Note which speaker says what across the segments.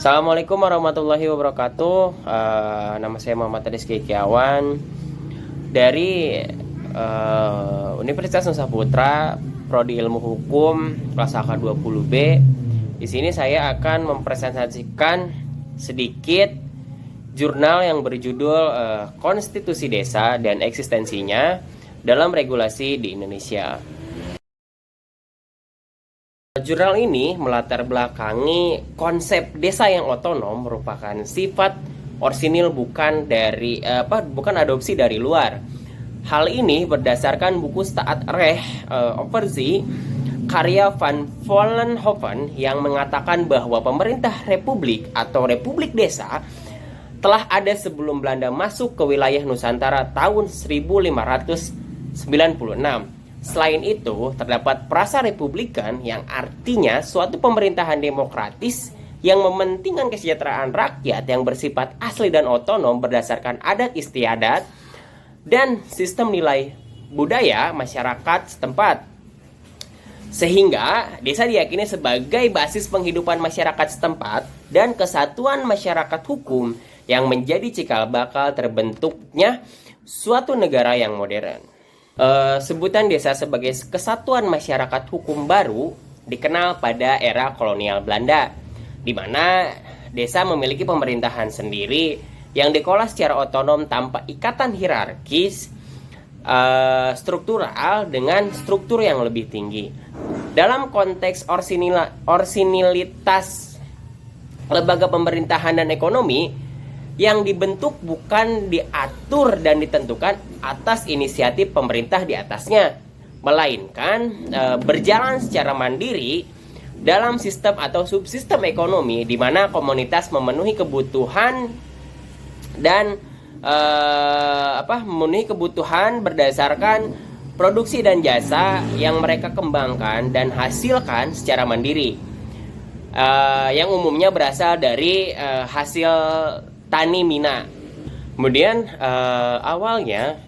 Speaker 1: Assalamualaikum warahmatullahi wabarakatuh. Nama saya Muhammad Rizky Kiawan dari Universitas Nusa Putra, Prodi Ilmu Hukum kelas AK20B. Di sini saya akan mempresentasikan sedikit jurnal yang berjudul Konstitusi Desa dan Eksistensinya dalam Regulasi di Indonesia. Jurnal ini melatar belakangi konsep desa yang otonom merupakan sifat orsinil bukan adopsi dari luar. Hal ini berdasarkan buku Staat Recht Overzij karya Van Vollenhoven yang mengatakan bahwa pemerintah republik atau republik desa telah ada sebelum Belanda masuk ke wilayah Nusantara tahun 1596. Selain itu, terdapat frasa republikan yang artinya suatu pemerintahan demokratis yang mementingkan kesejahteraan rakyat yang bersifat asli dan otonom berdasarkan adat istiadat dan sistem nilai budaya masyarakat setempat. Sehingga desa diyakini sebagai basis penghidupan masyarakat setempat dan kesatuan masyarakat hukum yang menjadi cikal bakal terbentuknya suatu negara yang modern. Sebutan desa sebagai kesatuan masyarakat hukum baru dikenal pada era kolonial Belanda, di mana desa memiliki pemerintahan sendiri yang dikelola secara otonom tanpa ikatan hierarkis struktural dengan struktur yang lebih tinggi. Dalam konteks orsinilitas lembaga pemerintahan dan ekonomi, yang dibentuk bukan diatur dan ditentukan atas inisiatif pemerintah di atasnya, melainkan berjalan secara mandiri dalam sistem atau subsistem ekonomi di mana komunitas memenuhi kebutuhan dan memenuhi kebutuhan berdasarkan produksi dan jasa yang mereka kembangkan dan hasilkan secara mandiri, yang umumnya berasal dari hasil tani mina. Kemudian awalnya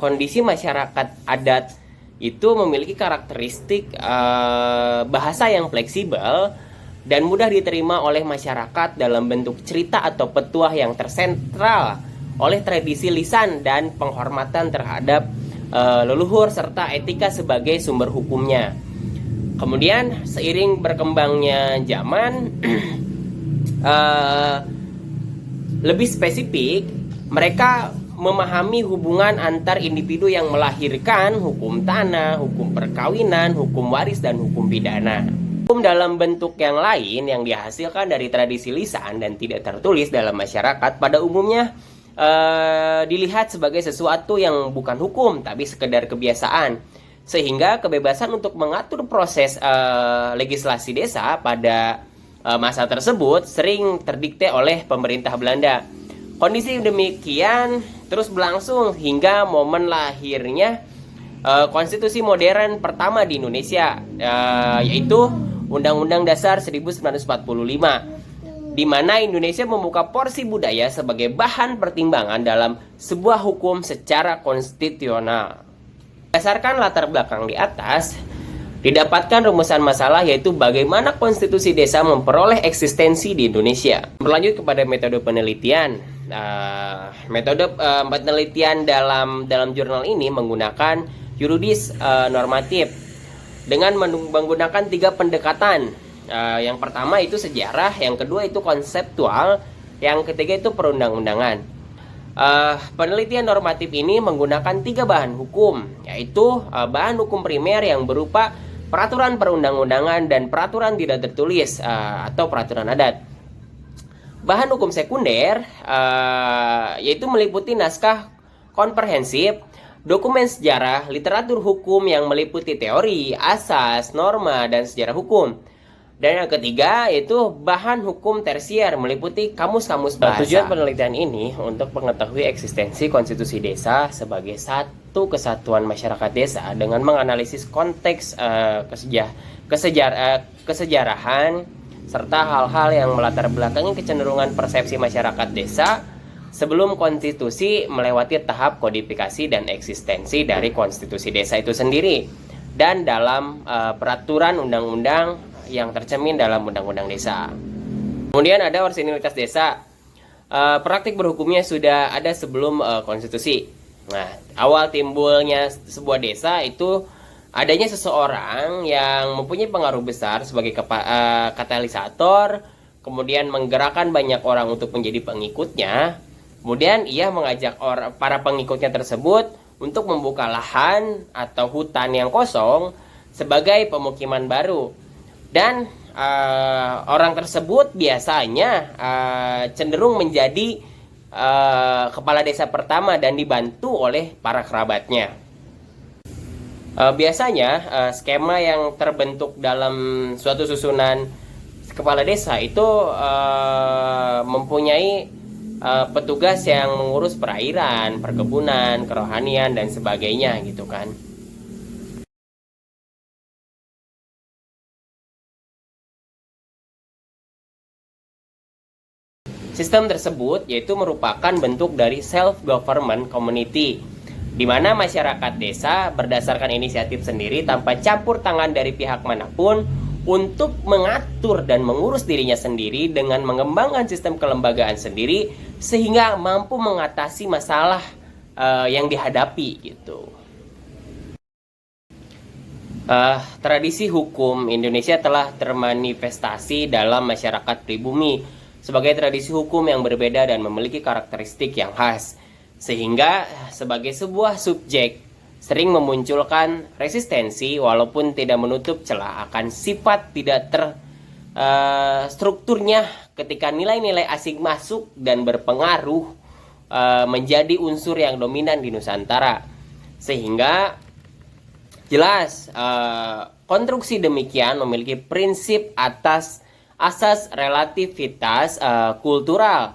Speaker 1: kondisi masyarakat adat itu memiliki karakteristik bahasa yang fleksibel dan mudah diterima oleh masyarakat dalam bentuk cerita atau petuah yang tersentral oleh tradisi lisan dan penghormatan terhadap leluhur serta etika sebagai sumber hukumnya. Kemudian seiring berkembangnya zaman lebih spesifik, mereka memahami hubungan antar individu yang melahirkan hukum tanah, hukum perkawinan, hukum waris, dan hukum pidana. Hukum dalam bentuk yang lain yang dihasilkan dari tradisi lisan dan tidak tertulis dalam masyarakat pada umumnya dilihat sebagai sesuatu yang bukan hukum, tapi sekedar kebiasaan. Sehingga kebebasan untuk mengatur proses legislasi desa pada masa tersebut sering terdikte oleh pemerintah Belanda. Kondisi demikian terus berlangsung hingga momen lahirnya konstitusi modern pertama di Indonesia, yaitu Undang-Undang Dasar 1945, di mana Indonesia membuka porsi budaya sebagai bahan pertimbangan dalam sebuah hukum secara konstitusional. Berdasarkan latar belakang di atas, didapatkan rumusan masalah yaitu bagaimana konstitusi desa memperoleh eksistensi di Indonesia. Berlanjut kepada metode penelitian. Metode penelitian dalam jurnal ini menggunakan yuridis normatif dengan menggunakan 3 pendekatan. Yang pertama itu sejarah, yang kedua itu konseptual, yang ketiga itu perundang-undangan. Penelitian normatif ini menggunakan 3 bahan hukum, yaitu bahan hukum primer yang berupa peraturan perundang-undangan dan peraturan tidak tertulis atau peraturan adat. Bahan hukum sekunder yaitu meliputi naskah komprehensif, dokumen sejarah, literatur hukum yang meliputi teori, asas, norma, dan sejarah hukum. Dan yang ketiga yaitu bahan hukum tersier meliputi kamus-kamus bahasa. Tujuan penelitian ini untuk mengetahui eksistensi konstitusi desa sebagai satu kesatuan masyarakat desa dengan menganalisis konteks kesejarahan serta hal-hal yang melatar belakangi kecenderungan persepsi masyarakat desa sebelum konstitusi melewati tahap kodifikasi dan eksistensi dari konstitusi desa itu sendiri dan dalam peraturan undang-undang yang tercermin dalam Undang-Undang Desa. Kemudian ada orisinilitas desa. Praktik berhukumnya sudah ada sebelum konstitusi. Nah, awal timbulnya sebuah desa itu adanya seseorang yang mempunyai pengaruh besar sebagai katalisator, kemudian menggerakkan banyak orang untuk menjadi pengikutnya. Kemudian ia mengajak para pengikutnya tersebut untuk membuka lahan atau hutan yang kosong sebagai pemukiman baru. Dan orang tersebut biasanya cenderung menjadi kepala desa pertama dan dibantu oleh para kerabatnya. Biasanya skema yang terbentuk dalam suatu susunan kepala desa itu mempunyai petugas yang mengurus perairan, perkebunan, kerohanian dan sebagainya gitu kan. Sistem tersebut yaitu merupakan bentuk dari self-government community, di mana masyarakat desa berdasarkan inisiatif sendiri tanpa campur tangan dari pihak manapun untuk mengatur dan mengurus dirinya sendiri dengan mengembangkan sistem kelembagaan sendiri sehingga mampu mengatasi masalah yang dihadapi gitu. Tradisi hukum Indonesia telah termanifestasi dalam masyarakat pribumi sebagai tradisi hukum yang berbeda dan memiliki karakteristik yang khas, sehingga sebagai sebuah subjek sering memunculkan resistensi walaupun tidak menutup celah akan sifat tidak terstrukturnya ketika nilai-nilai asing masuk dan berpengaruh menjadi unsur yang dominan di Nusantara. Sehingga jelas konstruksi demikian memiliki prinsip asas relativitas kultural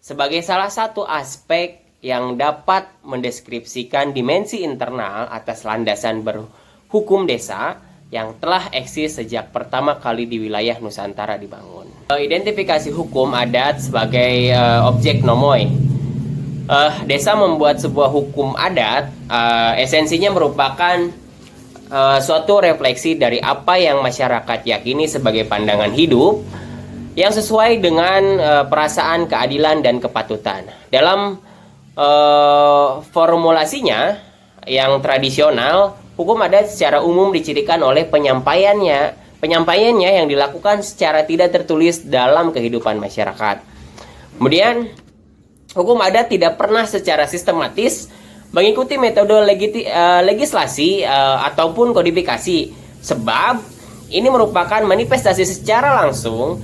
Speaker 1: sebagai salah satu aspek yang dapat mendeskripsikan dimensi internal atas landasan berhukum desa yang telah eksis sejak pertama kali di wilayah Nusantara dibangun. Identifikasi hukum adat sebagai objek nomoi. Desa membuat sebuah hukum adat esensinya merupakan suatu refleksi dari apa yang masyarakat yakini sebagai pandangan hidup yang sesuai dengan perasaan keadilan dan kepatutan. Dalam formulasinya yang tradisional, hukum adat secara umum dicirikan oleh penyampaiannya yang dilakukan secara tidak tertulis dalam kehidupan masyarakat. Kemudian, hukum adat tidak pernah secara sistematis mengikuti metode legislasi ataupun kodifikasi, sebab ini merupakan manifestasi secara langsung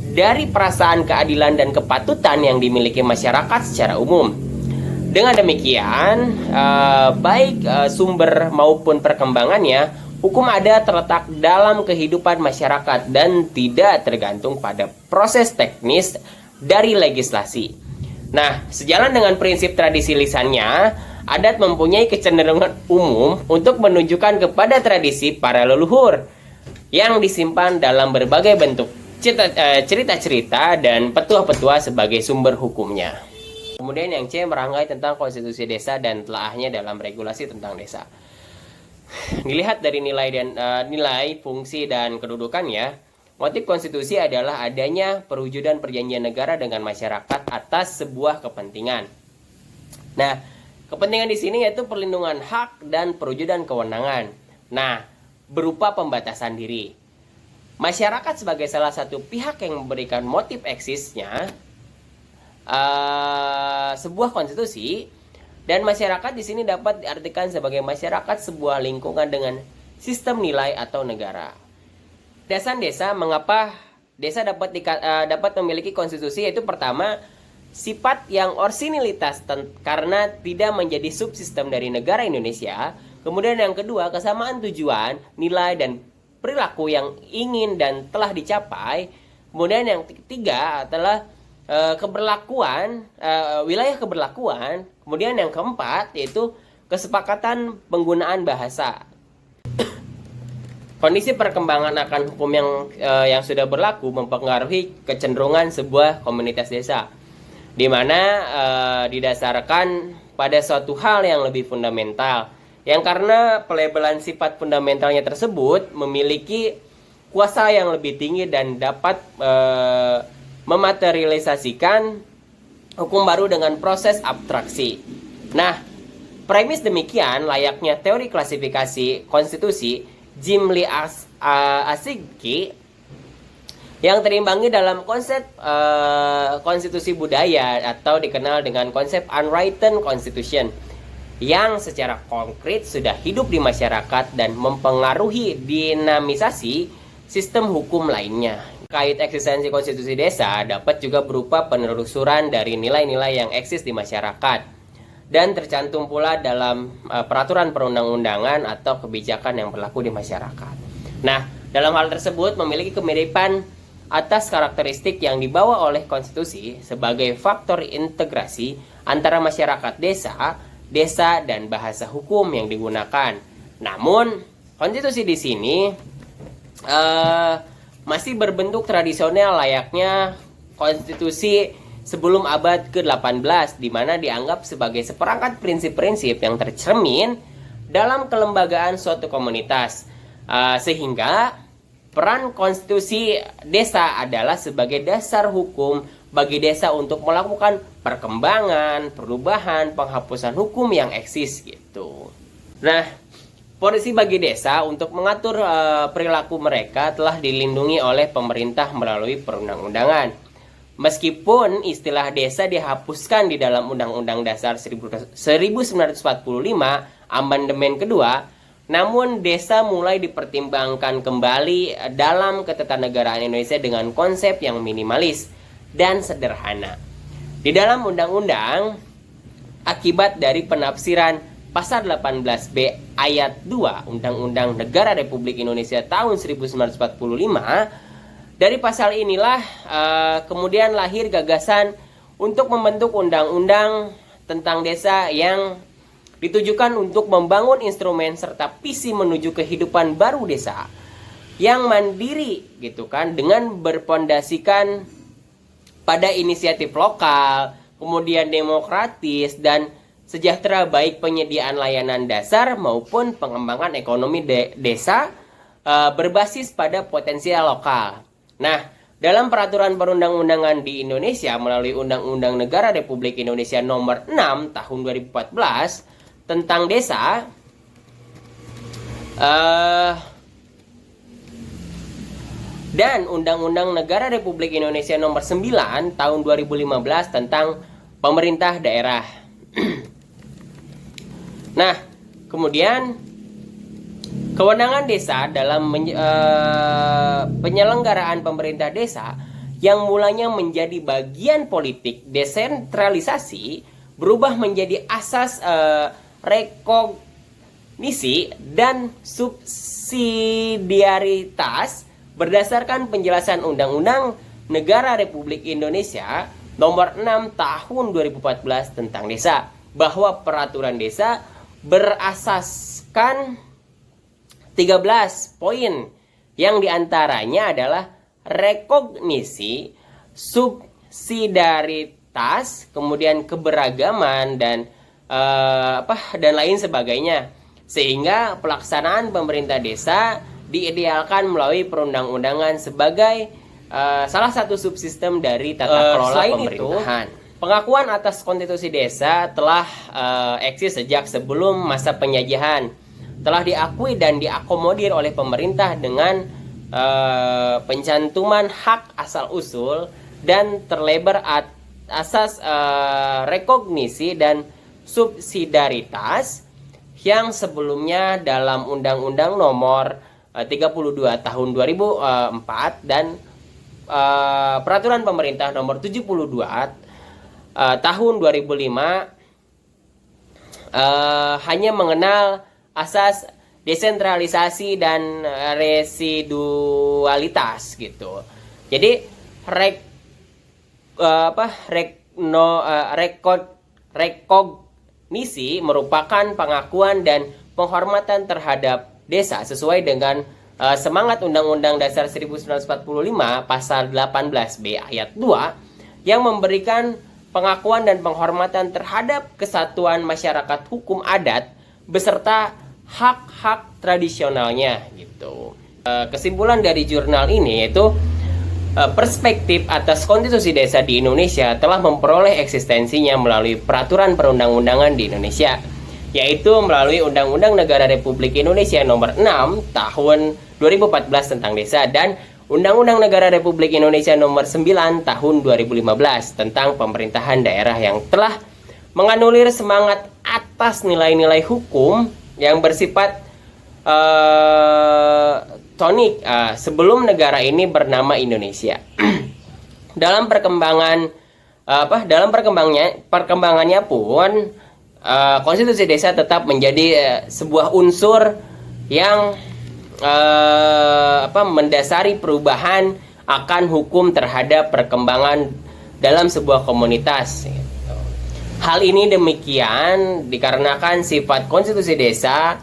Speaker 1: dari perasaan keadilan dan kepatutan yang dimiliki masyarakat secara umum. Dengan demikian, baik sumber maupun perkembangannya, hukum adat terletak dalam kehidupan masyarakat dan tidak tergantung pada proses teknis dari legislasi. Nah, sejalan dengan prinsip tradisi lisannya, adat mempunyai kecenderungan umum untuk menunjukkan kepada tradisi para leluhur yang disimpan dalam berbagai bentuk cerita-cerita dan petua-petua sebagai sumber hukumnya. Kemudian yang C, merangkai tentang konstitusi desa dan telaahnya dalam regulasi tentang desa. Dilihat dari nilai, fungsi dan kedudukannya, motif konstitusi adalah adanya perwujudan perjanjian negara dengan masyarakat atas sebuah kepentingan. Nah, kepentingan di sini yaitu perlindungan hak dan perwujudan kewenangan. Nah, berupa pembatasan diri. Masyarakat sebagai salah satu pihak yang memberikan motif eksisnya sebuah konstitusi, dan masyarakat di sini dapat diartikan sebagai masyarakat sebuah lingkungan dengan sistem nilai atau negara. Dasar desa, mengapa desa dapat memiliki konstitusi, yaitu pertama, sifat yang orisinilitas karena tidak menjadi subsistem dari negara Indonesia. Kemudian yang kedua, kesamaan tujuan, nilai dan perilaku yang ingin dan telah dicapai. Kemudian yang ketiga adalah wilayah keberlakuan. Kemudian yang keempat yaitu kesepakatan penggunaan bahasa. Kondisi perkembangan akan hukum yang sudah berlaku mempengaruhi kecenderungan sebuah komunitas desa, di mana didasarkan pada suatu hal yang lebih fundamental, yang karena pelabelan sifat fundamentalnya tersebut memiliki kuasa yang lebih tinggi dan dapat mematerialisasikan hukum baru dengan proses abstraksi. Nah, premis demikian layaknya teori klasifikasi konstitusi Jim Lee Asigi yang terimbangi dalam konsep konstitusi budaya atau dikenal dengan konsep unwritten constitution yang secara konkret sudah hidup di masyarakat dan mempengaruhi dinamisasi sistem hukum lainnya. Kait eksistensi konstitusi desa dapat juga berupa penelusuran dari nilai-nilai yang eksis di masyarakat dan tercantum pula dalam peraturan perundang-undangan atau kebijakan yang berlaku di masyarakat. Nah, dalam hal tersebut memiliki kemiripan atas karakteristik yang dibawa oleh konstitusi sebagai faktor integrasi antara masyarakat desa, dan bahasa hukum yang digunakan. Namun, konstitusi di sini masih berbentuk tradisional layaknya konstitusi sebelum abad ke-18, di mana dianggap sebagai seperangkat prinsip-prinsip yang tercermin dalam kelembagaan suatu komunitas, sehingga peran konstitusi desa adalah sebagai dasar hukum bagi desa untuk melakukan perkembangan, perubahan, penghapusan hukum yang eksis gitu. Nah, polisi bagi desa untuk mengatur perilaku mereka telah dilindungi oleh pemerintah melalui perundang-undangan. Meskipun istilah desa dihapuskan di dalam Undang-Undang Dasar 1945 Amandemen kedua, namun desa mulai dipertimbangkan kembali dalam ketatanegaraan Indonesia dengan konsep yang minimalis dan sederhana. Di dalam undang-undang, akibat dari penafsiran Pasal 18B Ayat 2 Undang-Undang Negara Republik Indonesia tahun 1945, dari pasal inilah kemudian lahir gagasan untuk membentuk undang-undang tentang desa yang ditujukan untuk membangun instrumen serta visi menuju kehidupan baru desa yang mandiri gitu kan, dengan berpondasikan pada inisiatif lokal, kemudian demokratis dan sejahtera, baik penyediaan layanan dasar maupun pengembangan ekonomi desa berbasis pada potensial lokal. Nah, dalam peraturan perundang-undangan di Indonesia melalui Undang-Undang Negara Republik Indonesia Nomor 6 Tahun 2014 tentang desa, dan Undang-Undang Negara Republik Indonesia Nomor 9 Tahun 2015 tentang pemerintah daerah. Nah, kemudian kewenangan desa dalam penyelenggaraan pemerintah desa yang mulanya menjadi bagian politik desentralisasi berubah menjadi asas rekognisi dan subsidiaritas berdasarkan penjelasan Undang-Undang Negara Republik Indonesia Nomor 6 Tahun 2014 tentang desa, bahwa peraturan desa berasaskan 13 poin yang diantaranya adalah rekognisi, subsidiaritas, kemudian keberagaman dan lain sebagainya, sehingga pelaksanaan pemerintah desa diidealkan melalui perundang-undangan sebagai salah satu subsistem dari tata kelola pemerintahan. Pengakuan atas konstitusi desa telah eksis sejak sebelum masa penjajahan, telah diakui dan diakomodir oleh pemerintah dengan pencantuman hak asal-usul dan terlebar asas rekognisi dan subsidiaritas yang sebelumnya dalam Undang-Undang Nomor 32 Tahun 2004 dan Peraturan Pemerintah Nomor 72 Tahun 2005 hanya mengenal asas desentralisasi dan residualitas gitu. Jadi rekognisi merupakan pengakuan dan penghormatan terhadap desa sesuai dengan semangat Undang-Undang Dasar 1945 Pasal 18B Ayat 2 yang memberikan pengakuan dan penghormatan terhadap kesatuan masyarakat hukum adat beserta hak-hak tradisionalnya gitu. Kesimpulan dari jurnal ini yaitu perspektif atas konstitusi desa di Indonesia telah memperoleh eksistensinya melalui peraturan perundang-undangan di Indonesia, yaitu melalui Undang-Undang Negara Republik Indonesia Nomor 6 Tahun 2014 tentang desa dan Undang-Undang Negara Republik Indonesia Nomor 9 Tahun 2015 tentang pemerintahan daerah, yang telah menganulir semangat atas nilai-nilai hukum yang bersifat tonik sebelum negara ini bernama Indonesia. Dalam perkembangannya pun konstitusi desa tetap menjadi sebuah unsur yang mendasari perubahan akan hukum terhadap perkembangan dalam sebuah komunitas. Hal ini demikian dikarenakan sifat konstitusi desa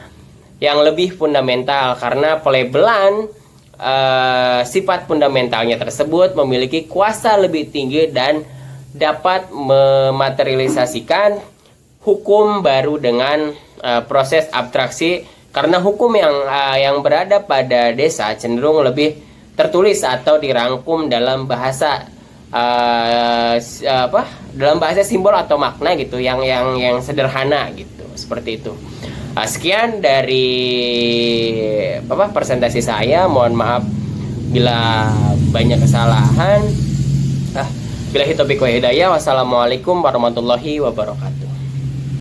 Speaker 1: yang lebih fundamental, karena pelabelan sifat fundamentalnya tersebut memiliki kuasa lebih tinggi dan dapat mematerialisasikan hukum baru dengan proses abstraksi, karena hukum yang berada pada desa cenderung lebih tertulis atau dirangkum dalam bahasa simbol atau makna gitu yang sederhana gitu, seperti itu. Sekian dari presentasi saya. Mohon maaf bila banyak kesalahan. Billahi taufiq wa hidayah. Wassalamualaikum warahmatullahi wabarakatuh.